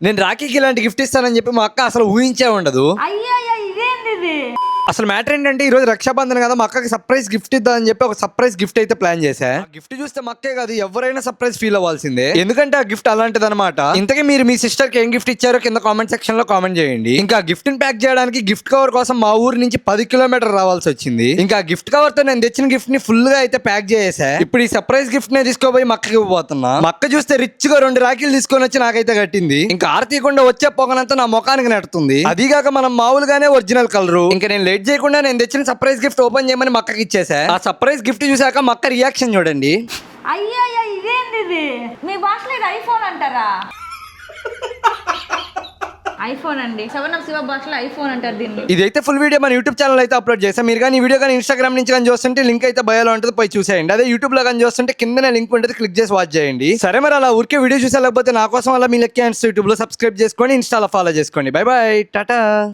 నేను రాఖీకి ఇలాంటి గిఫ్ట్ ఇస్తానని చెప్పి మా అక్క అసలు ఊహించే ఉండదు. అయ్యా ఇదేంది? అసలు మ్యాటర్ ఏంటంటే ఈ రోజు రక్షాబంధన్ కదా, మా అక్కకి సర్ప్రైజ్ గిఫ్ట్ ఇద్దామని చెప్పి ఒక సర్ప్రైజ్ గిఫ్ట్ అయితే ప్లాన్ చేశా. గిఫ్ట్ చూస్తే మా అక్కే కాదు ఎవరైనా సర్ప్రైజ్ ఫీల్ అవ్వాల్సిందే, ఎందుకంటే ఆ గిఫ్ట్ అలాంటిది అనమాట. ఇంతకీ మీరు మీ సిస్టర్ కి ఏం గిఫ్ట్ ఇచ్చారో కింద కామెంట్ సెక్షన్ లో కామెంట్ చేయండి. ఇంకా గిఫ్ట్ ని ప్యాక్ చేయడానికి గిఫ్ట్ కవర్ కోసం మా ఊరు నుంచి 10 కిలోమీటర్ రావాల్సి వచ్చింది. ఇంకా గిఫ్ట్ కవర్ తో నేను తెచ్చిన గిఫ్ట్ ని ఫుల్ గా అయితే ప్యాక్ చేసా. ఇప్పుడు ఈ సర్ప్రైజ్ గిఫ్ట్ నే తీసుకోపోయి మా అక్కకి ఇవ్వబోతున్నా. మా అక్క చూస్తే రిచ్ గా 2 రాఖీలు తీసుకొని వచ్చి నాకైతే కట్టింది. ఇంకా ఆరతీయకుండా వచ్చే పొగనంతా నా ముఖానికి నెడుతుంది. అదిగాక మనం మామూలుగానే ఒరిజినల్ కలరు. ఇంకా నేను లేట్ చేయకుండా నేను తెచ్చిన సర్ప్రైజ్ గిఫ్ట్ ఓపెన్ చేయమని మా అక్కకి ఇచ్చేసా. ఆ సర్ప్రైజ్ గిఫ్ట్ చూసాక మా అక్క రియాక్షన్ చూడండి. అయ్యా ఇదేంది? మీ భాషలో ఇది ఐఫోన్ అంటారా? ఐఫోన్ అండి, 7 శివ భాషలో ఐఫోన్ అంటారు దీన్ని. ఇదైతే ఫుల్ వీడియో మన యూట్యూబ్ ఛానల్ అయితే అప్లోడ్ చేసాం. మీరు కానీ ఈ వీడియో కానీ ఇన్స్టాగ్రామ్ నుంచి కానీ చూస్తుంటే లింక్ అయితే బయోలో ఉంటుంది, పోయి చూసేయండి. అదే యూట్యూబ్ లో కానీ చూస్తుంటే కిందనే లింక్ ఉంటుంది, క్లిక్ చేసి వాచ్ చేయండి. సరే మరి అలా ఊరికే వీడియో చూసే లేకపోతే నా కోసం అలా మీ లెక్క యూట్యూబ్ లో సబ్స్క్రైబ్ చేసుకోండి, ఇన్స్టాలో ఫాలో చేసుకోండి. By by, Tata.